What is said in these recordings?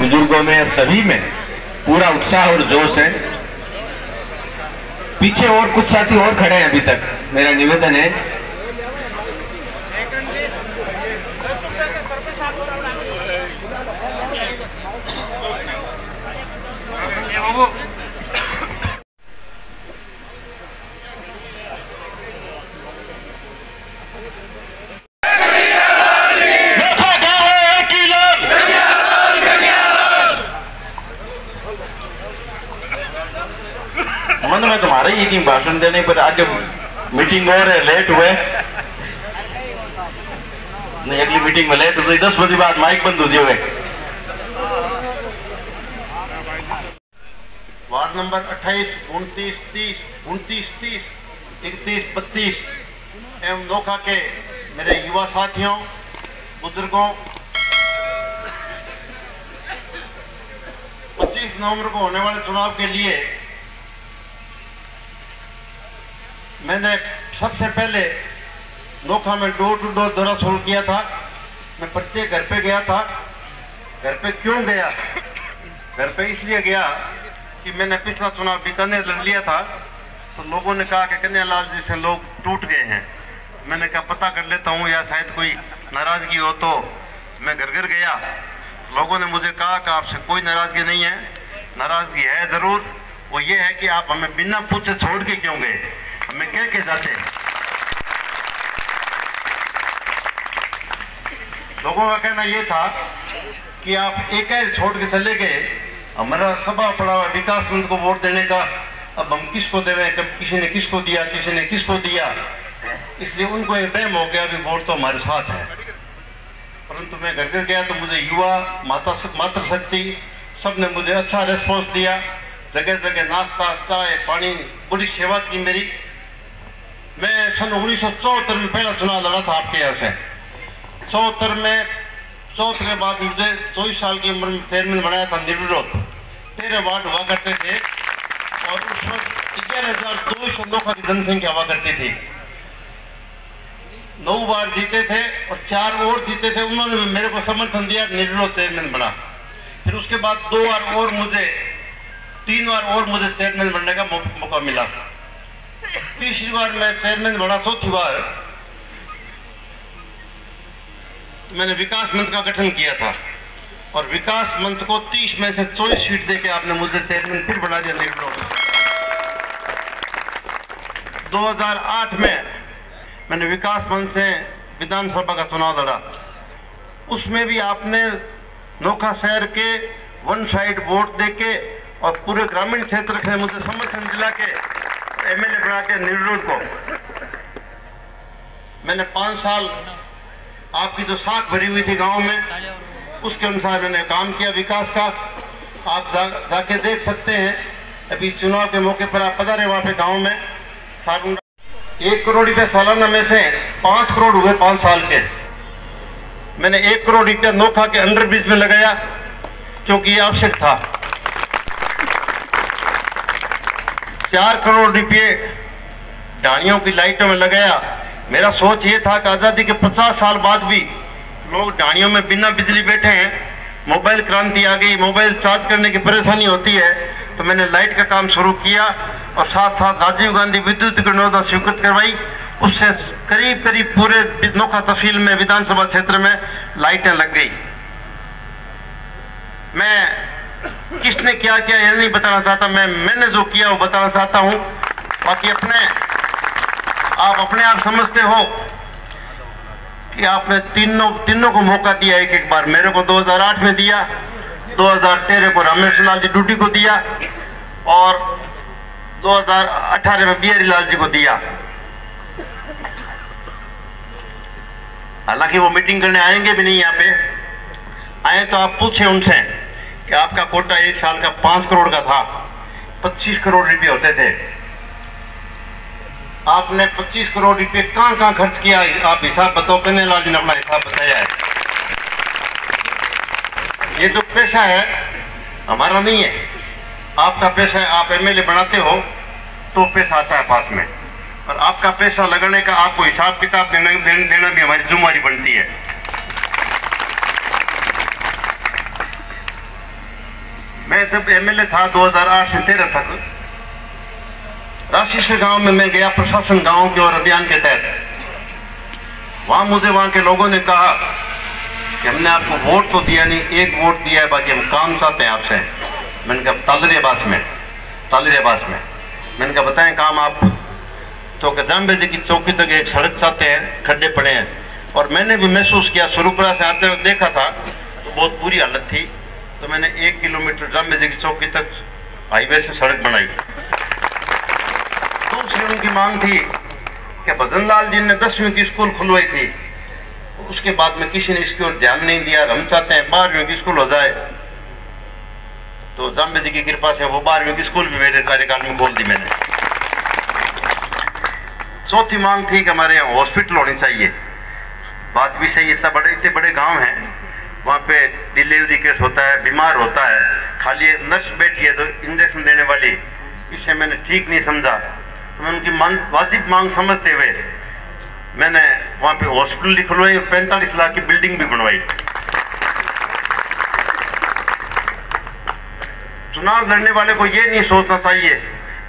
बुजुर्गों में, सभी में पूरा उत्साह और जोश है। पीछे और कुछ साथी और खड़े हैं अभी तक। मेरा निवेदन है मन में तुम्हारे ही थी भाषण देने पर। आज मीटिंग और है, लेट हुए नहीं, अगली मीटिंग में लेट हो गई। 10 बजे बाद माइक बंद हो जाए। वार्ड नंबर 28, 29, 30, 29, 30, 31, 32 एवं नोखा के मेरे युवा साथियों, बुजुर्गों, 25 नवंबर को होने वाले चुनाव के लिए मैंने सबसे पहले नोखा में डोर टू डोर दौरा शुरू किया था। मैं प्रत्येक घर पे गया था। घर पे क्यों गया? घर पे इसलिए गया कि मैंने पिछला चुनाव बीकानेर लड़ लिया था, तो लोगों ने कहा कि कन्हैयालाल जी से लोग टूट गए हैं। मैंने कहा पता कर लेता हूँ, या शायद कोई नाराजगी हो। तो मैं घर घर गया। लोगों ने मुझे कहा कि आपसे कोई नाराजगी नहीं है। नाराजगी है जरूर, वो ये है कि आप हमें बिना पूछे छोड़ के क्यों गए, हमें कह के जाते। लोगों का कहना यह था कि आप एक छोड़ के चले गए, हमारा सभा पड़ा हुआ विकास मंच को वोट देने का, अब हम किसको देवें, कब किसी ने किसको दिया, किसी ने किसको दिया। इसलिए उनको ये वहम हो गया भी वोट तो हमारे साथ है। परंतु मैं घर घर गया तो मुझे युवा, मातृशक्ति सबने मुझे अच्छा रेस्पॉन्स दिया। जगह जगह नाश्ता, चाय, पानी, पूरी सेवा की मेरी। मैं सन 1974 में पहला चुनाव लड़ा था आपके यहाँ से। 74 में, 74 के बाद मुझे 24 साल की उम्र में चेयरमैन बनाया था निर्विरोध। 13 वार्ड हुआ करते थे और उस वक्त 11,200 नोखा की जनसंख्या हुआ करती थी। 9 बार जीते थे और 4 और जीते थे। उन्होंने मेरे को समर्थन दिया, निर्विरोध चेयरमैन बना। फिर उसके बाद 2 बार और मुझे, 3 बार और मुझे चेयरमैन बनने का मौका मिला। तीसरी बार मैं चेयरमैन बना। चौथी बार मैंने विकास मंच का गठन किया था और विकास मंच को 30 में से 24 सीट देके आपने मुझे चेयरमैन फिर बना दिया निर्विरोध। 2008 में मैंने विकास मंच से विधानसभा का चुनाव लड़ा। उसमें भी आपने नोखा शहर के वन साइड वोट देके और पूरे ग्रामीण क्षेत्र से मुझे समर्थन दिला के एमएलए बना के निर्विरोध को। मैंने 5 साल आपकी जो साख भरी हुई थी गांव में, उसके अनुसार मैंने काम किया विकास का। आप जाके देख सकते हैं। अभी चुनाव के मौके पर आप पधारे वहां पे गांव में। 1 करोड़ रुपये सालाना में से 5 करोड़ हुए 5 साल के। मैंने 1 करोड़ रुपया नोखा के अंडरब्रिज में लगाया क्योंकि ये आवश्यक था। 4 करोड़ रुपये ढाणियों की लाइटों में लगाया। मेरा सोच ये था कि आज़ादी के 50 साल बाद भी लोग ढाणियों में बिना बिजली बैठे हैं। मोबाइल क्रांति आ गई, मोबाइल चार्ज करने की परेशानी होती है, तो मैंने लाइट का काम शुरू किया और साथ साथ राजीव गांधी विद्युत योजना स्वीकृत करवाई। उससे करीब करीब पूरे नोखा तहसील में, विधानसभा क्षेत्र में लाइटें लग गई। मैं किसने क्या किया ये नहीं बताना चाहता, मैंने जो किया वो बताना चाहता हूँ। बाकी आप अपने आप समझते हो कि आपने तीनों को मौका दिया एक बार। मेरे को 2008 में दिया, 2013 को रमेश लाल जी ड्यूटी को दिया और 2018 में बिहारी लाल जी को दिया। हालांकि वो मीटिंग करने आएंगे भी नहीं यहाँ पे। आए तो आप पूछे उनसे कि आपका कोटा 1 साल का 5 करोड़ का था, 25 करोड़ रुपये होते थे। आपने 25 करोड़ रुपये कहाँ खर्च किया, आप हिसाब बताओ। कन्हैयालाल जी ने अपना हिसाब बताया है। ये जो पैसा है हमारा नहीं है, आपका पैसा है। आप एमएलए बनाते हो तो पैसा आता है पास में, और आपका पैसा लगाने का आपको हिसाब किताब देना भी हमारी जिम्मेदारी बनती है। मैं जब एमएलए था 2008 से 13 तक, राशीसर गांव में मैं गया प्रशासन गांव के और अभियान के तहत। वहां मुझे वहां के लोगों ने कहा कि हमने आपको वोट तो दिया नहीं, एक वोट दिया है, बाकी हम काम चाहते हैं आपसे। मैंने कहा तालरियाबास में। मैंने कहा बताएं काम आप। तो जाम्बे जी की चौकी तक एक सड़क चाहते हैं, खड्डे पड़े हैं। और मैंने भी महसूस किया, सुरुपुरा से आते हुए देखा था तो बहुत बुरी हालत थी। तो मैंने 1 किलोमीटर जाम्बे जी की चौकी तक हाईवे से सड़क बनाई। दूसरी उनकी मांग थी कि भजन लाल जी ने 10वीं की स्कूल खुलवाई थी, उसके बाद में किसी ने इसकी ओर ध्यान नहीं दिया। हम चाहते हैं 12वीं की स्कूल हो जाए। तो जाम्बे जी की कृपा से वो 12वीं की स्कूल भी मेरे कार्यकाल में खोल दी मैंने। चौथी मांग थी कि हमारे यहाँ हॉस्पिटल होनी चाहिए। बात भी सही, इतने बड़े गांव हैं, वहाँ पे डिलीवरी केस होता है, बीमार होता है, खाली एक नर्स बैठी है तो इंजेक्शन देने वाली। इसे मैंने ठीक नहीं समझा। तो मैं उनकी वाजिब मांग समझते हुए मैंने वहाँ पे हॉस्पिटल खुलवाई और 45 लाख की बिल्डिंग भी बनवाई। चुनाव लड़ने वाले को ये नहीं सोचना चाहिए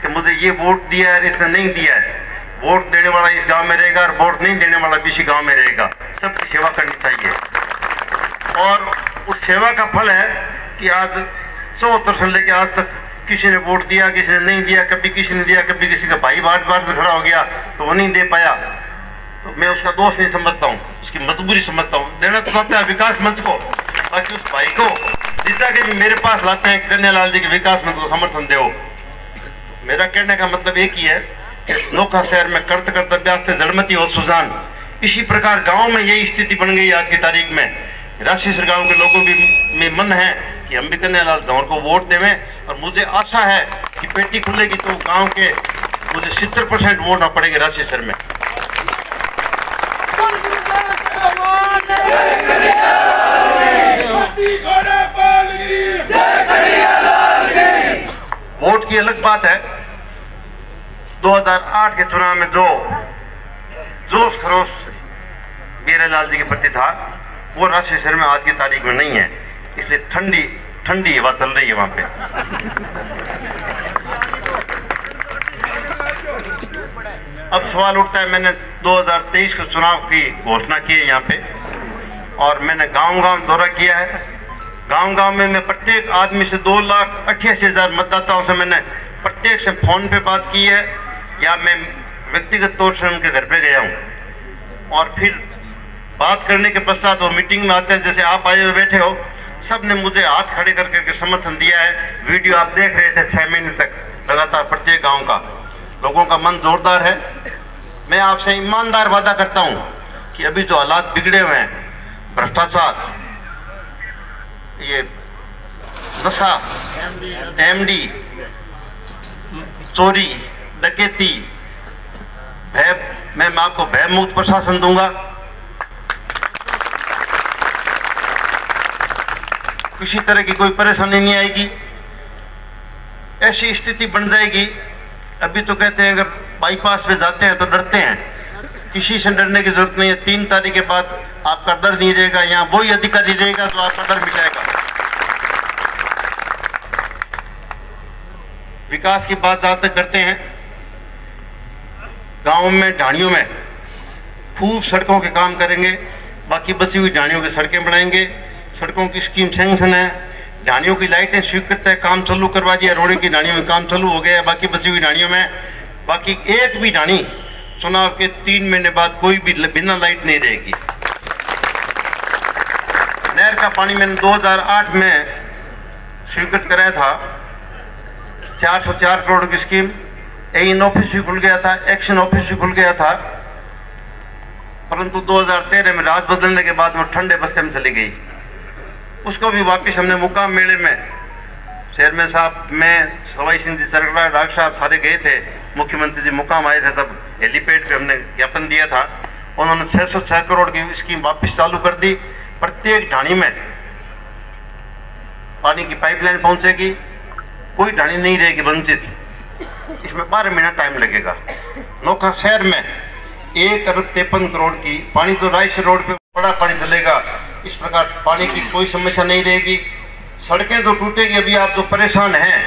कि मुझे ये वोट दिया है, इसने नहीं दिया है। वोट देने वाला इस गांव में रहेगा और वोट नहीं देने वाला किसी गांव में रहेगा। सबकी सेवा करनी चाहिए। और उस सेवा का फल है कि आज 74 से लेकर आज तक किसी ने वोट दिया, किसी ने नहीं दिया, कभी किसी ने दिया, कभी किसी का भाई बार खड़ा हो गया तो वो नहीं दे पाया। तो मैं उसका दोष नहीं समझता हूँ, उसकी मजबूरी समझता हूँ। देना तो चाहता है विकास मंच को, बाकी उस भाई को जितना के भी मेरे पास लाते हैं कन्हैयालाल जी के विकास मंच को समर्थन दो। तो मेरा कहने का मतलब एक ही है कि नोखा शहर में करते करते ब्यास्ते जड़मती और सुजान, इसी प्रकार गाँव में यही स्थिति बन गई आज की तारीख में। राशीसर गांव के लोगों भी में मन है कि हम भी कन्हैयालाल जौहर को वोट देवें। और मुझे आशा है कि पेटी खुलेगी तो गांव के मुझे 70% वोट ना पड़ेंगे राशीसर में। वोट की अलग बात है। 2008 के चुनाव में जो जोश खरोश वीरलाल जी के प्रति था वो राशीसर में आज की तारीख में नहीं है। इसलिए ठंडी हवा चल रही है वहां पे। अब सवाल उठता है, मैंने 2023 के चुनाव की घोषणा की है यहाँ पे और मैंने गांव-गांव दौरा किया है। गांव-गांव में मैं प्रत्येक आदमी से 2,88,000 मतदाताओं से मैंने प्रत्येक से फोन पे बात की है या मैं व्यक्तिगत तौर से उनके घर पे गया हूँ। और फिर बात करने के पश्चात वो मीटिंग में आते हैं, जैसे आप आए हुए बैठे हो, सब ने मुझे हाथ खड़े करके समर्थन दिया है। वीडियो आप देख रहे थे 6 महीने तक लगातार प्रत्येक गांव का। लोगों का मन जोरदार है। मैं आपसे ईमानदार वादा करता हूं कि अभी जो हालात बिगड़े हुए हैं, भ्रष्टाचार, ये नशा, एमडी, चोरी, डकैती, मैं आपको भय मुक्त प्रशासन दूंगा। किसी तरह की कोई परेशानी नहीं आएगी। ऐसी स्थिति बन जाएगी। अभी तो कहते हैं अगर बाईपास पे जाते हैं तो डरते हैं, किसी से डरने की जरूरत नहीं है। 3 तारीख के बाद आपका डर नहीं रहेगा। यहाँ वही अधिकारी रहेगा तो आपका डर मिटाएगा। विकास की बात जहां तक करते हैं, गांव में ढाणियों में खूब सड़कों के काम करेंगे। बाकी बची हुई ढाणियों की सड़कें बनाएंगे। सड़कों की स्कीम सैंक्शन है। ढाणियों की लाइटें स्वीकृत है, काम चालू करवा दिया। रोडों की ढाणियों में काम चालू हो गया है। बाकी बची हुई ढाणियों में बाकी एक भी ढाणी चुनाव के 3 महीने बाद कोई भी बिना लाइट नहीं रहेगी। नहर का पानी मैंने 2008 में स्वीकृत कराया था। 404 करोड़ की स्कीम। एइन ऑफिस भी खुल गया था, एक्शन ऑफिस भी खुल गया था। परंतु 2013 में रात बदलने के बाद वो ठंडे बस्ते में चली गई। उसको भी वापस हमने मुकाम मेले में चेयरमैन साहब, मैं, सवाई सिंह जी, सरकार, डॉक्टर साहब सारे गए थे। मुख्यमंत्री जी मुकाम आए थे, तब हेलीपैड पे हमने ज्ञापन दिया था। उन्होंने 606 करोड़ की स्कीम वापस चालू कर दी। प्रत्येक ढाणी में पानी की पाइपलाइन पहुंचेगी। कोई ढाणी नहीं रहेगी वंचित। इसमें 12 महीना टाइम लगेगा। नोखा शहर में 1 अरब 53 करोड़ की पानी तो रायसर रोड पे बड़ा पानी चलेगा। इस प्रकार पानी की कोई समस्या नहीं रहेगी। सड़कें तो टूटेगी। अभी आप जो परेशान हैं,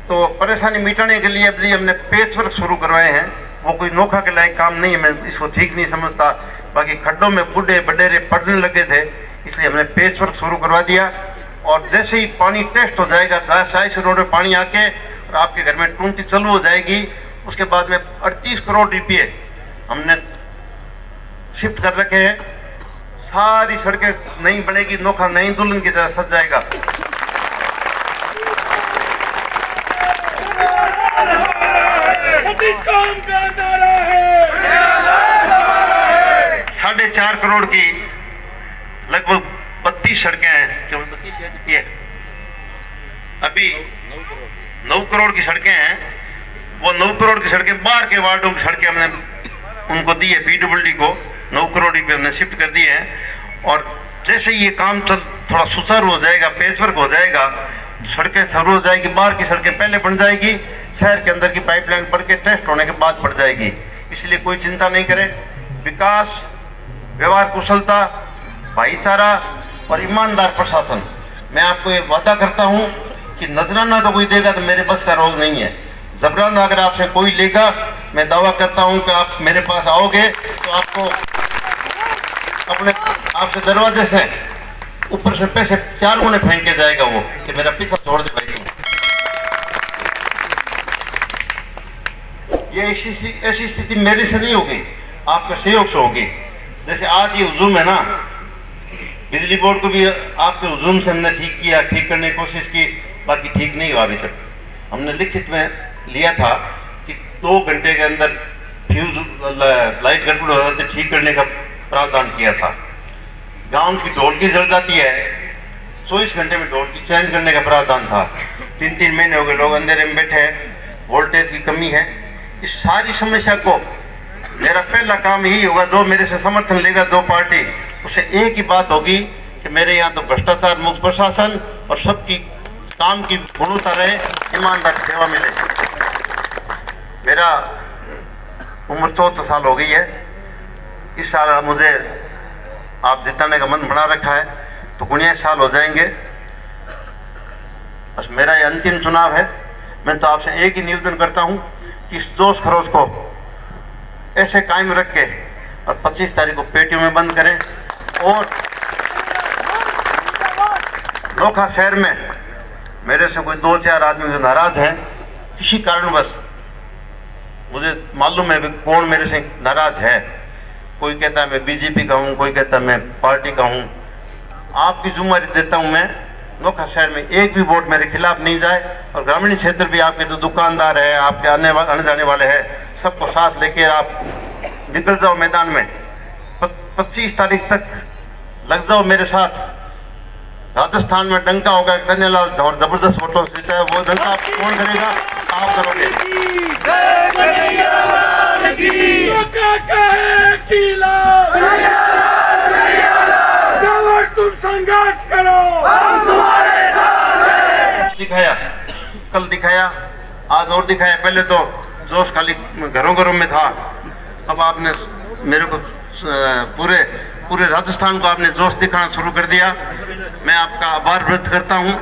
तो परेशानी मिटाने के लिए अभी हमने पेच वर्क शुरू करवाए हैं। वो कोई नोखा के लायक काम नहीं है, मैं इसको ठीक नहीं समझता। बाकी खड्डों में बूढ़े बडेरे पड़ने लगे थे, इसलिए हमने पेच वर्क शुरू करवा दिया। और जैसे ही पानी टेस्ट हो जाएगा, 28 रोड में पानी आके और आपके घर में टूटी चालू हो जाएगी, उसके बाद में 38 करोड़ रुपये हमने शिफ्ट कर रखे हैं। सारी सड़कें नई बनेगी, नोखा नई दुल्हन की तरह सज जाएगा। का नारा है 4.5 करोड़ की लगभग 32 सड़कें हैं। क्यों 32 है? अभी 9 करोड़ की सड़कें हैं। वो 9 करोड़ की सड़कें बाहर के वार्डों की सड़कें हमने उनको दी है, पीडब्ल्यूडी को 9 करोड़ रुपये हमने शिफ्ट कर दिए हैं। और जैसे ये काम थोड़ा सुचारू हो जाएगा, पेच वर्क हो जाएगा, सड़कें शुरू हो जाएगी। बाहर की सड़कें पहले बन जाएगी, शहर के अंदर की पाइपलाइन बढ़ के टेस्ट होने के बाद बढ़ जाएगी। इसलिए कोई चिंता नहीं करें। विकास, व्यवहार कुशलता, भाईचारा और ईमानदार प्रशासन, मैं आपको ये वादा करता हूँ कि नजराना तो कोई देगा तो मेरे बस का रोग नहीं है। जबराना अगर आपसे कोई लेगा, मैं दावा करता हूँ कि आप मेरे पास आओगे तो आपको अपने आपसे दरवाजे से ऊपर से पैसे 4 गुने फेंक के जाएगा वो कि मेरा पीछा छोड़ दे भाई। ये ऐसी स्थिति मेरे से नहीं होगी, आपके सहयोग से होगी। जैसे आज ये हुजूम है ना, बिजली बोर्ड को भी आपके हुजूम से हमने ठीक किया, ठीक करने की कोशिश की, बाकी ठीक नहीं हुआ अभी तक। हमने लिखित में लिया था कि 2 घंटे के अंदर फ्यूज लाइट गड़बड़ हो जाती ठीक करने का प्रावधान किया था। गांव की ढोलकी जल जाती है, 24 घंटे में ढोलकी चेंज करने का प्रावधान था। 3-3 महीने हो गए लोग अंधेरे में बैठे हैं, वोल्टेज की कमी है। इस सारी समस्या को मेरा पहला काम यही होगा, जो मेरे से समर्थन लेगा जो पार्टी, उसे एक ही बात होगी कि मेरे यहाँ तो भ्रष्टाचार मुक्त प्रशासन और सबकी काम की गुणवत्ता रहे, ईमानदार सेवा मिले। मेरा उम्र 14 साल हो गई है। इस साल मुझे आप जिताने का मन बना रखा है तो 19 साल हो जाएंगे। बस मेरा ये अंतिम चुनाव है। मैं तो आपसे एक ही निवेदन करता हूँ कि इस जोश खरोश को ऐसे कायम रख के और 25 तारीख को पेटियों में बंद करें। और नोखा शहर में मेरे से कोई 2-4 आदमी जो नाराज हैं किसी कारणवश, मुझे मालूम है भी कौन मेरे से नाराज है। कोई कहता है मैं बीजेपी का हूँ, कोई कहता है मैं पार्टी का हूँ। आपकी जिम्मेदारी देता हूँ मैं, नोखा शहर में एक भी वोट मेरे खिलाफ नहीं जाए। और ग्रामीण क्षेत्र भी आपके जो दुकानदार है, आपके आने जाने वाले हैं, सबको साथ लेकर आप निकल जाओ मैदान में। 25 तारीख तक लग जाओ मेरे साथ। राजस्थान में डंका होगा, कन्यालाल और जबरदस्त वोटों से जीता है। वो डंका कौन करेगा? आप करोगे। तुम संघर्ष करो, हम तुम्हारे साथ हैं। दिखाया, कल दिखाया, आज और दिखाया। पहले तो जोश खाली घरों घरों में था, अब आपने मेरे को पूरे राजस्थान को आपने जोश दिखाना शुरू कर दिया। मैं आपका आभार व्यक्त करता हूँ।